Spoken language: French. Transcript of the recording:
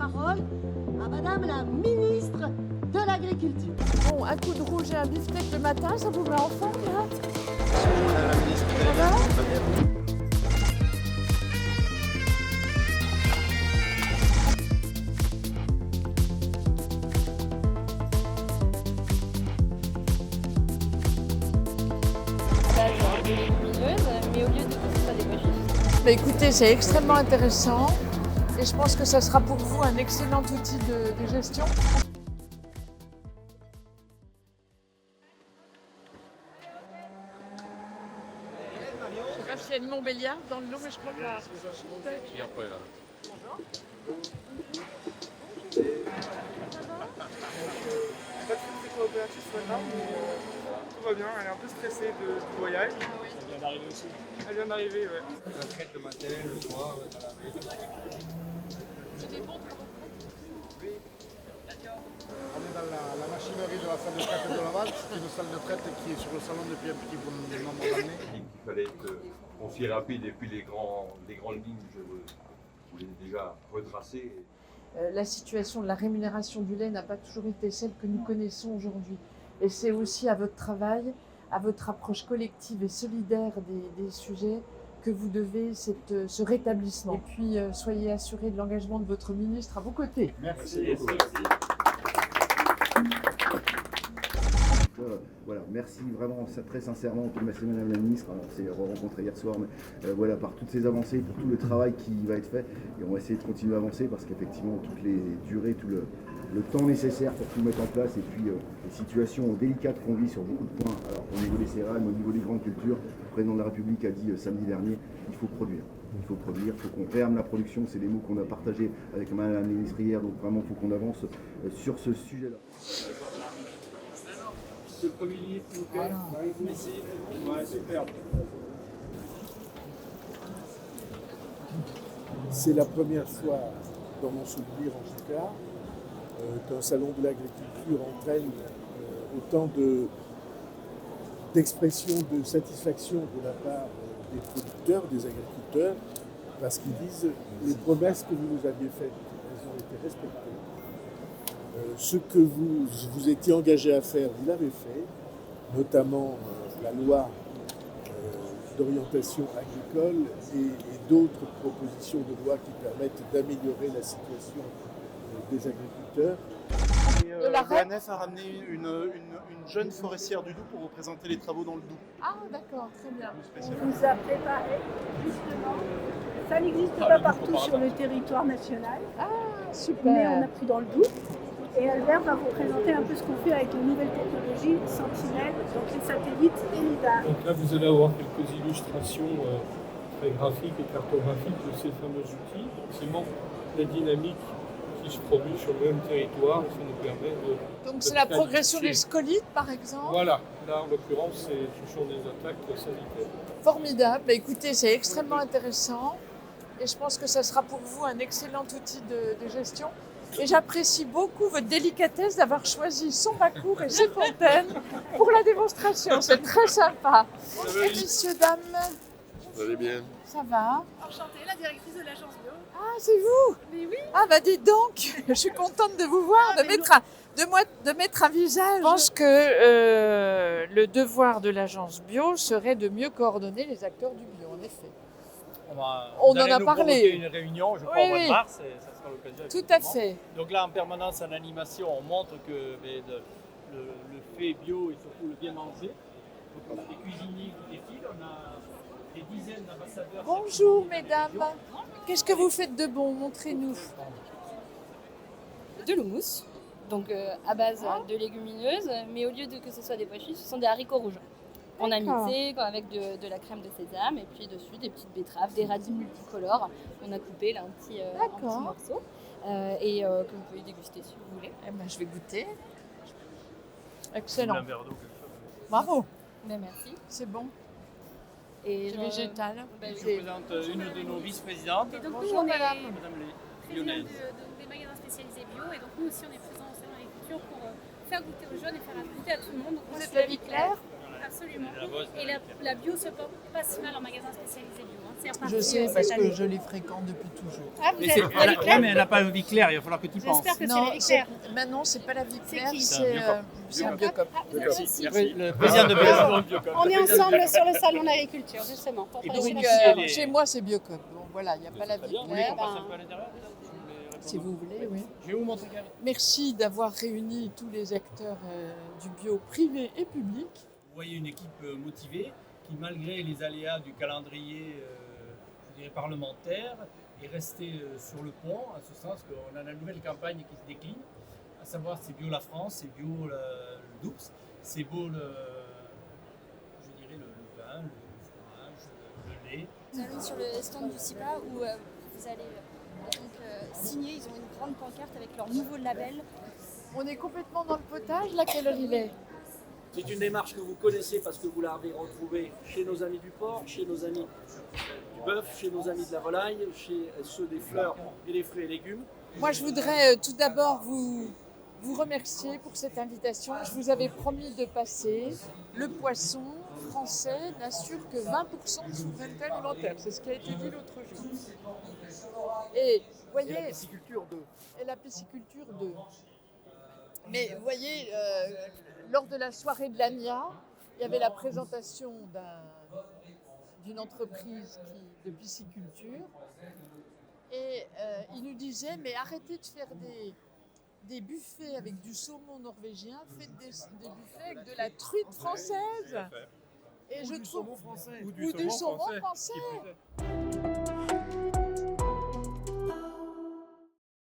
parole à Madame la ministre de l'Agriculture. Bon, un coup de rouge et un beefsteak le matin, ça vous met en forme, là? Madame la ministre de l'Agriculture, très bien. De légumineuses, mais au lieu de que ce soit des pois chiches. Bah, écoutez, c'est extrêmement intéressant et je pense que ça sera pour vous un excellent outil de gestion. Je sais pas s'il y a une Montbéliarde dans le lot, mais je crois que là. Et après là. Pas très coopérative ce matin, mais tout va bien. Elle est un peu stressée du voyage. Elle vient d'arriver aussi. Elle vient d'arriver, ouais. La traite le matin, le soir, dans la veille. On est dans la machinerie de la salle de traite de Laval. C'est une salle de traite qui est sur le salon depuis un petit nombre d'années. Il fallait être aussi rapide et puis les grandes lignes, je voulais déjà retracer. La situation de la rémunération du lait n'a pas toujours été celle que nous connaissons aujourd'hui. Et c'est aussi à votre travail, à votre approche collective et solidaire des sujets que vous devez ce rétablissement. Et puis, soyez assurés de l'engagement de votre ministre à vos côtés. Merci. Voilà, merci vraiment très sincèrement, merci Madame la Ministre, on s'est rencontré hier soir, mais voilà, par toutes ces avancées, pour tout le travail qui va être fait, et on va essayer de continuer à avancer parce qu'effectivement, toutes les durées, tout le temps nécessaire pour tout mettre en place, et puis les situations délicates qu'on vit sur beaucoup de points, alors au niveau des céréales, au niveau des grandes cultures, le président de la République a dit samedi dernier, il faut produire. Il faut produire, il faut qu'on réarme la production, c'est des mots qu'on a partagés avec Madame la Ministre hier, donc vraiment il faut qu'on avance sur ce sujet-là. Monsieur le Premier ministre, s'il vous plaît. Merci. Ouais, super. C'est la première fois, dans mon souvenir en tout cas, qu'un salon de l'agriculture entraîne autant d'expressions de satisfaction de la part des producteurs, des agriculteurs, parce qu'ils disent les promesses que vous nous aviez faites, elles ont été respectées. Ce que vous étiez engagé à faire, vous l'avez fait, notamment la loi d'orientation agricole et d'autres propositions de loi qui permettent d'améliorer la situation des agriculteurs. Et l'ONF a ramené une jeune forestière du Doubs pour représenter les travaux dans le Doubs. Ah, d'accord, très bien. On vous a préparé, justement. Ça n'existe pas partout sur le territoire national. Ah, super. Mais on a pris dans le Doubs. Et Albert va vous présenter un peu ce qu'on fait avec les nouvelles technologies, Sentinelle, donc les satellites et l'IDAR. Donc là, vous allez avoir quelques illustrations très graphiques et cartographiques de ces fameux outils. Donc c'est vraiment la dynamique qui se produit sur le même territoire et ça nous permet de... Donc c'est la progression des scolites, par exemple. Voilà, là en l'occurrence, ce sont des attaques sanitaires. Formidable. Bah, écoutez, c'est extrêmement intéressant et je pense que ça sera pour vous un excellent outil de gestion. Et j'apprécie beaucoup votre délicatesse d'avoir choisi son parcours et ses fontaines pour la démonstration. C'est très sympa. Et messieurs, dames, Vous allez bien? ça va? Enchantée, la directrice de l'agence bio. Ah, c'est vous? Mais oui. Ah, bah dites donc, je suis contente de vous voir, de mettre un visage. Je pense que le devoir de l'agence bio serait de mieux coordonner les acteurs du bio, en effet. On en a parlé. Une réunion, je crois, Oui, au mois oui. de mars, et ça sera l'occasion. Tout à fait. Donc là, en permanence, en animation, on montre que le fait bio et surtout le bien manger. Donc on a des cuisiniers qui défilent, on a des dizaines d'ambassadeurs. Bonjour mesdames. Qu'est-ce que vous faites de bon? Montrez-nous. De l'houmous, donc à base de légumineuses, mais au lieu de que ce soit des pois chiches, ce sont des haricots rouges. On a mixé avec de la crème de sésame et puis dessus des petites betteraves, des radis multicolores. On a coupé là un petit morceau et que vous pouvez déguster si vous voulez. Eh ben, je vais goûter. Excellent. Un verre d'eau, quelque chose. Bravo. Ben, merci. C'est bon. Et C'est végétal. Je vous présente une de nos vice-présidentes. Et donc nous, Bonjour on est madame. Madame présidents Lyonnaise. des magasins spécialisés bio et donc nous aussi on est présents au salon d'agriculture pour faire goûter aux jeunes et faire goûter à tout le monde. Donc, moi, Vous je êtes suis la vie claire? Absolument. Et la bio se porte pas si mal en magasin spécialisé bio. c'est reparti. Je sais cette parce que année. je les fréquente depuis toujours. Ah, vous Mais êtes c'est- la vie claire mais elle n'a pas une vie claire, il va falloir que tu y penses. J'espère que c'est Non, la vie claire. maintenant c'est pas la vie C'est claire, qui c'est un biocop. Ah, vous êtes aussi. Le président de Biocop. On est ensemble sur le salon d'agriculture, justement. Pour Et parler donc, de la les- Chez moi c'est biocop. Bon voilà, il n'y a pas la vie Vous voulez claire. qu'on passe un peu à l'intérieur Si vous voulez, oui. Je vais vous montrer carrément. Merci d'avoir réuni tous les acteurs du bio privé et public. Vous voyez une équipe motivée qui, malgré les aléas du calendrier je dirais parlementaire, est restée sur le pont, en ce sens qu'on a la nouvelle campagne qui se décline, à savoir c'est bio la France, c'est bio le Doubs, c'est beau je dirais le vin, le fromage, le lait. Nous allons sur le stand du CIPA où vous allez signer. Ils ont une grande pancarte avec leur nouveau label. On est complètement dans le potage, là, quelle heure il est? C'est une démarche que vous connaissez parce que vous l'avez retrouvée chez nos amis du porc, chez nos amis du bœuf, chez nos amis de la volaille, chez ceux des fleurs et des fruits et légumes. Moi, je voudrais tout d'abord vous remercier pour cette invitation. Je vous avais promis de passer. Le poisson français n'assure que 20% de souveraineté alimentaire. C'est ce qui a été dit l'autre jour. Et vous voyez, la pisciculture 2. Et la pisciculture 2. Mais vous voyez, lors de la soirée de l'ANIA, il y avait la présentation d'une entreprise de pisciculture. Et il nous disait, mais arrêtez de faire des buffets avec du saumon norvégien, faites des buffets avec de la truite française. Et je trouve français. ou du saumon français.